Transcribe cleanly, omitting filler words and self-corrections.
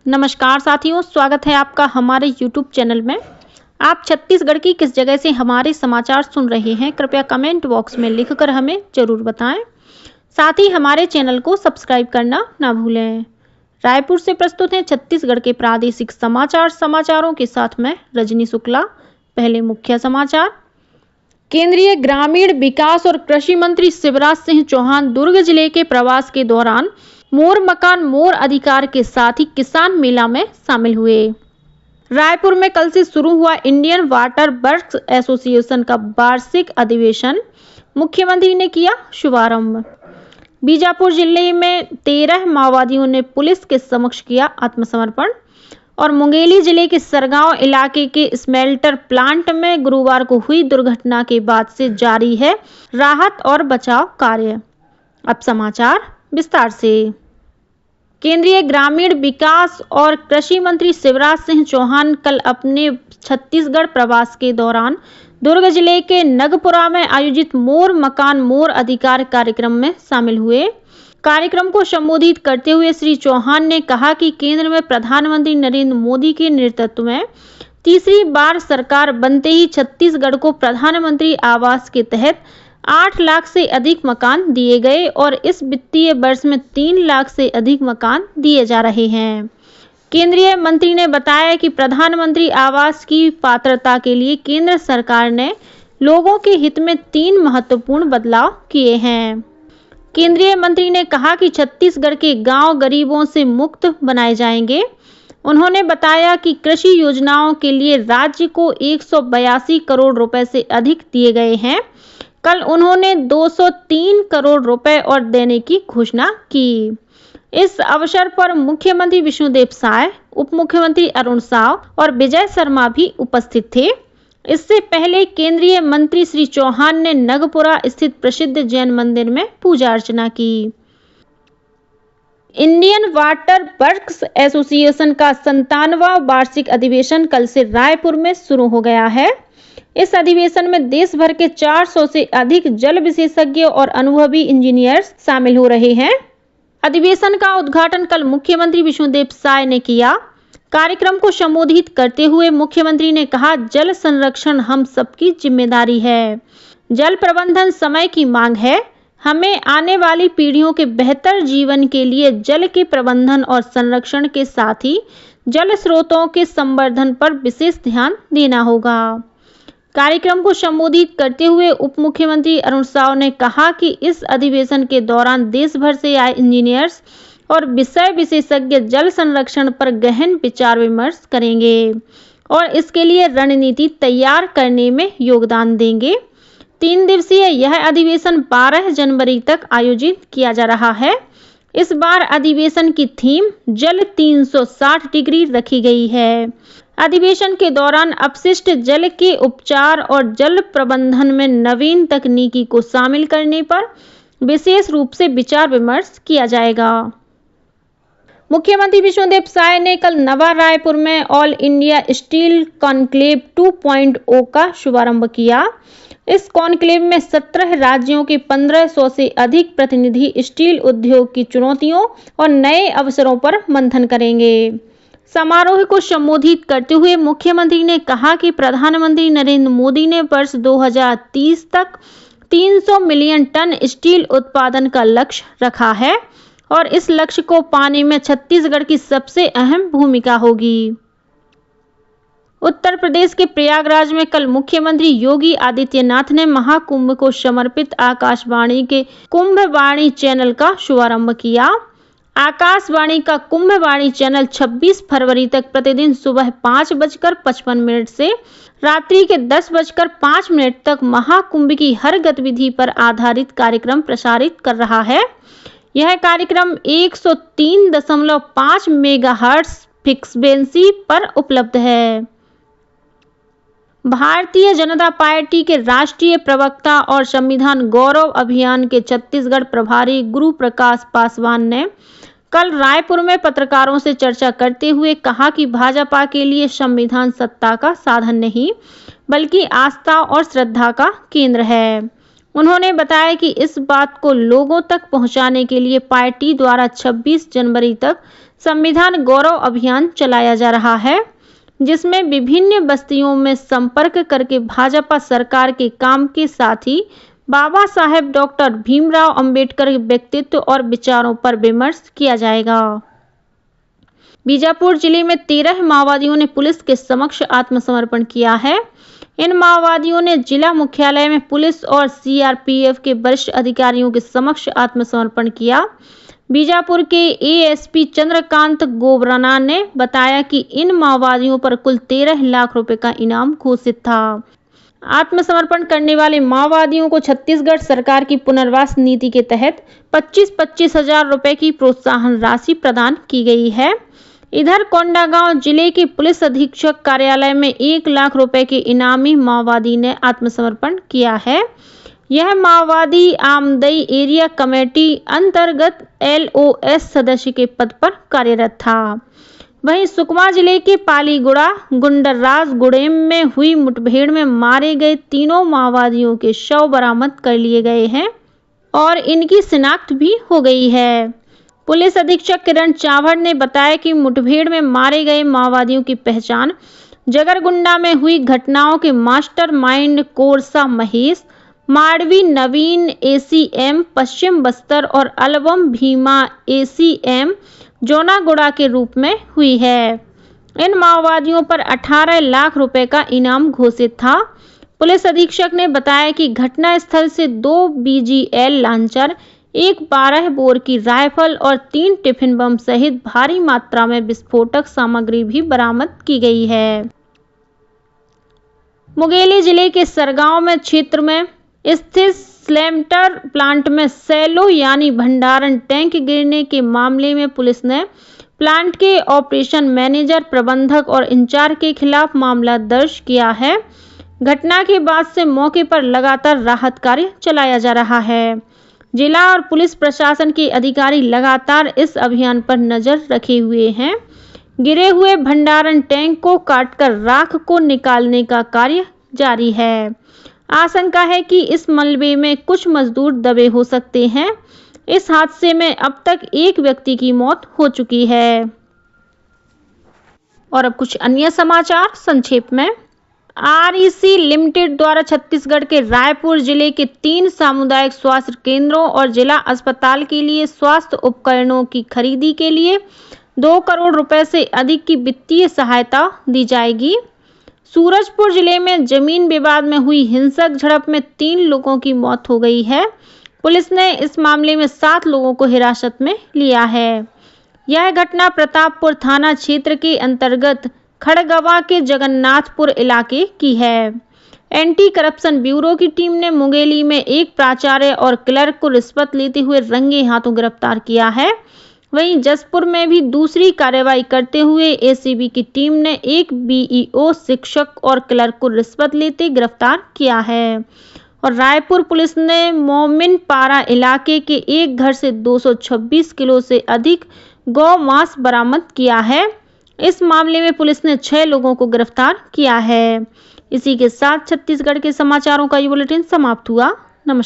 नमस्कार साथियों, स्वागत है आपका हमारे YouTube चैनल में। आप छत्तीसगढ़ की किस जगह से हमारे समाचार सुन रहे हैं, कृपया कमेंट बॉक्स में लिखकर हमें ज़रूर बताएं। साथ ही हमारे चैनल को सब्सक्राइब करना ना भूलें। रायपुर से प्रस्तुत हैं छत्तीसगढ़ के प्रादेशिक समाचारों के साथ मैं रजनी शुक्ला। पहले मुख्य समाचार। केंद्रीय ग्रामीण विकास और कृषि मंत्री शिवराज सिंह चौहान दुर्ग जिले के प्रवास के दौरान मोर मकान मोर अधिकार के साथ ही किसान मेला में शामिल हुए। रायपुर में कल से शुरू हुआ इंडियन वाटर वर्क्स एसोसिएशन का वार्षिक अधिवेशन, मुख्यमंत्री ने किया शुभारंभ। बीजापुर जिले में 13 माओवादियों ने पुलिस के समक्ष किया आत्मसमर्पण। और मुंगेली जिले के सरगांव इलाके के स्मेल्टर प्लांट में गुरुवार को हुई दुर्घटना के बाद से जारी है राहत और बचाव कार्य। अब समाचार विस्तार से। केंद्रीय ग्रामीण विकास और कृषि मंत्री शिवराज सिंह चौहान कल अपने छत्तीसगढ़ प्रवास के दौरान दुर्ग जिले के नगपुरा में आयोजित मोर मकान मोर अधिकार कार्यक्रम में शामिल हुए। कार्यक्रम को संबोधित करते हुए श्री चौहान ने कहा कि केंद्र में प्रधानमंत्री नरेंद्र मोदी के नेतृत्व में तीसरी बार सरकार बनते ही छत्तीसगढ़ को प्रधानमंत्री आवास के तहत 8 लाख से अधिक मकान दिए गए और इस वित्तीय वर्ष में 3 लाख से अधिक मकान दिए जा रहे हैं। केंद्रीय मंत्री ने बताया कि प्रधानमंत्री आवास की पात्रता के लिए केंद्र सरकार ने लोगों के हित में 3 महत्वपूर्ण बदलाव किए हैं। केंद्रीय मंत्री ने कहा कि छत्तीसगढ़ के गांव गरीबों से मुक्त बनाए जाएंगे। उन्होंने बताया कि कृषि योजनाओं के लिए राज्य को 182 करोड़ रुपए से अधिक दिए गए हैं। कल उन्होंने 203 करोड़ रुपए और देने की घोषणा की। इस अवसर पर मुख्यमंत्री विष्णुदेव साय, उप मुख्यमंत्री अरुण साव और विजय शर्मा भी उपस्थित थे। इससे पहले केंद्रीय मंत्री श्री चौहान ने नगपुरा स्थित प्रसिद्ध जैन मंदिर में पूजा अर्चना की। इंडियन वाटर वर्क्स एसोसिएशन का 97वां वार्षिक अधिवेशन कल से रायपुर में शुरू हो गया है। इस अधिवेशन में देश भर के 400 से अधिक जल विशेषज्ञ और अनुभवी इंजीनियर्स शामिल हो रहे हैं। अधिवेशन का उद्घाटन कल मुख्यमंत्री विष्णुदेव साय ने किया। कार्यक्रम को संबोधित करते हुए मुख्यमंत्री ने कहा, जल संरक्षण हम सबकी जिम्मेदारी है। जल प्रबंधन समय की मांग है। हमें आने वाली पीढ़ियों के बेहतर जीवन के लिए जल के प्रबंधन और संरक्षण के साथ ही जल स्रोतों के संवर्धन पर विशेष ध्यान देना होगा। कार्यक्रम को संबोधित करते हुए उप मुख्यमंत्री अरुण साव ने कहा कि इस अधिवेशन के दौरान देश भर से आए इंजीनियर्स और विषय विशेषज्ञ जल संरक्षण पर गहन विचार विमर्श करेंगे और इसके लिए रणनीति तैयार करने में योगदान देंगे। 3 दिवसीय यह अधिवेशन 12 जनवरी तक आयोजित किया जा रहा है। इस बार अधिवेशन की थीम जल 360 डिग्री रखी गई है। अधिवेशन के दौरान अपशिष्ट जल के उपचार और जल प्रबंधन में नवीन तकनीकी को शामिल करने पर विशेष रूप से विचार विमर्श किया जाएगा। मुख्यमंत्री विष्णुदेव साय ने कल नवा रायपुर में ऑल इंडिया स्टील कॉन्क्लेव 2.0 का शुभारंभ किया। इस कॉन्क्लेव में 17 राज्यों के 1500 से अधिक प्रतिनिधि स्टील उद्योग की चुनौतियों और नए अवसरों पर मंथन करेंगे। समारोह को संबोधित करते हुए मुख्यमंत्री ने कहा कि प्रधानमंत्री नरेंद्र मोदी ने वर्ष 2030 तक 300 मिलियन टन स्टील उत्पादन का लक्ष्य रखा है और इस लक्ष्य को पाने में छत्तीसगढ़ की सबसे अहम भूमिका होगी। उत्तर प्रदेश के प्रयागराज में कल मुख्यमंत्री योगी आदित्यनाथ ने महाकुंभ को समर्पित आकाशवाणी के कुंभवाणी चैनल का शुभारंभ किया। आकाशवाणी का कुंभवाणी चैनल 26 फरवरी तक प्रतिदिन सुबह 5:55 से रात्रि के 10:05 तक महाकुंभ की हर गतिविधि पर आधारित कार्यक्रम प्रसारित कर रहा है। यह कार्यक्रम 103.5 मेगाहर्ट्ज फ्रीक्वेंसी पर उपलब्ध है। भारतीय जनता पार्टी के राष्ट्रीय प्रवक्ता और संविधान गौरव अभियान के छत्तीसगढ़ प्रभारी गुरु प्रकाश पासवान ने कल रायपुर में पत्रकारों से चर्चा करते हुए कहा कि भाजपा के लिए संविधान सत्ता का साधन नहीं बल्कि आस्था और श्रद्धा का केंद्र है। उन्होंने बताया कि इस बात को लोगों तक पहुंचाने के लिए पार्टी द्वारा 26 जनवरी तक संविधान गौरव अभियान चलाया जा रहा है, जिसमें विभिन्न बस्तियों में संपर्क करके भाजपा सरकार के काम के साथ ही बाबा साहेब डॉक्टर भीमराव अंबेडकर के व्यक्तित्व और विचारों पर विमर्श किया जाएगा। बीजापुर जिले में 13 माओवादियों ने पुलिस के समक्ष आत्मसमर्पण किया है। इन माओवादियों ने जिला मुख्यालय में पुलिस और सीआरपीएफ के वरिष्ठ अधिकारियों के समक्ष आत्मसमर्पण किया। बीजापुर के एएसपी चंद्रकांत गोबराना ने बताया कि इन माओवादियों पर कुल 13 लाख रुपए का इनाम घोषित था। आत्मसमर्पण करने वाले माओवादियों को छत्तीसगढ़ सरकार की पुनर्वास नीति के तहत 25-25 हजार रुपए की प्रोत्साहन राशि प्रदान की गई है। इधर कोंडागांव जिले के पुलिस अधीक्षक कार्यालय में 1 लाख रुपए के इनामी माओवादी ने आत्मसमर्पण किया है। यह माओवादी आमदई एरिया कमेटी अंतर्गत LOS सदस्य के पद पर कार्यरत था। वहीं सुकमा जिले के पालीगुड़ा गुंडरराज गुड़ेम में हुई मुठभेड़ में मारे गए तीनों माओवादियों के शव बरामद कर लिए गए हैं और इनकी शिनाख्त भी हो गई है। पुलिस अधीक्षक किरण चावड़ ने बताया कि मुठभेड़ में मारे गए माओवादियों की पहचान जगरगुंडा में हुई घटनाओं के मास्टरमाइंड कोरसा महेश, माड़वी नवीन ACM पश्चिम बस्तर और अलवम भीमा ACM जोनागुड़ा के रूप में हुई है। इन माओवादियों पर 18 लाख रुपए का इनाम घोषित था। पुलिस अधीक्षक ने बताया कि घटना स्थल से 2 BGL लांचर, 1 12 बोर की राइफल और 3 टिफिन बम सहित भारी मात्रा में विस्फोटक सामग्री भी बरामद की गई है। मुंगेली जिले के सरगांव में क्षेत्र में स्थित स्लेमटर प्लांट में सैलो यानी भंडारण टैंक गिरने के मामले में पुलिस ने प्लांट के ऑपरेशन मैनेजर, प्रबंधक और इंचार्ज के खिलाफ मामला दर्ज किया है। घटना के बाद से मौके पर लगातार राहत कार्य चलाया जा रहा है। जिला और पुलिस प्रशासन के अधिकारी लगातार इस अभियान पर नजर रखे हुए हैं। गिरे हुए भंडारण टैंक को काटकर राख को निकालने का कार्य जारी है। आशंका है कि इस मलबे में कुछ मजदूर दबे हो सकते हैं। इस हादसे में अब तक 1 व्यक्ति की मौत हो चुकी है। और अब कुछ अन्य समाचार संक्षेप में। REC लिमिटेड द्वारा छत्तीसगढ़ के रायपुर जिले के 3 सामुदायिक स्वास्थ्य केंद्रों और जिला अस्पताल के लिए स्वास्थ्य उपकरणों की खरीदी के लिए 2 करोड़ रुपए से अधिक की वित्तीय सहायता दी जाएगी। सूरजपुर जिले में जमीन विवाद में हुई हिंसक झड़प में 3 लोगों की मौत हो गई है। पुलिस ने इस मामले में 7 लोगों को हिरासत में लिया है। यह घटना प्रतापपुर थाना क्षेत्र के अंतर्गत खड़गवा के जगन्नाथपुर इलाके की है। एंटी करप्शन ब्यूरो की टीम ने मुंगेली में एक प्राचार्य और क्लर्क को रिश्वत लेते हुए रंगे हाथों गिरफ्तार किया है। वहीं जसपुर में भी दूसरी कार्रवाई करते हुए ACB की टीम ने एक BEO शिक्षक और क्लर्क को रिश्वत लेते गिरफ्तार किया है। और रायपुर पुलिस ने मोमिनपारा इलाके के एक घर से 226 किलो से अधिक गौ मांस बरामद किया है। इस मामले में पुलिस ने 6 लोगों को गिरफ्तार किया है। इसी के साथ छत्तीसगढ़ के समाचारों का ये बुलेटिन समाप्त हुआ। नमस्कार।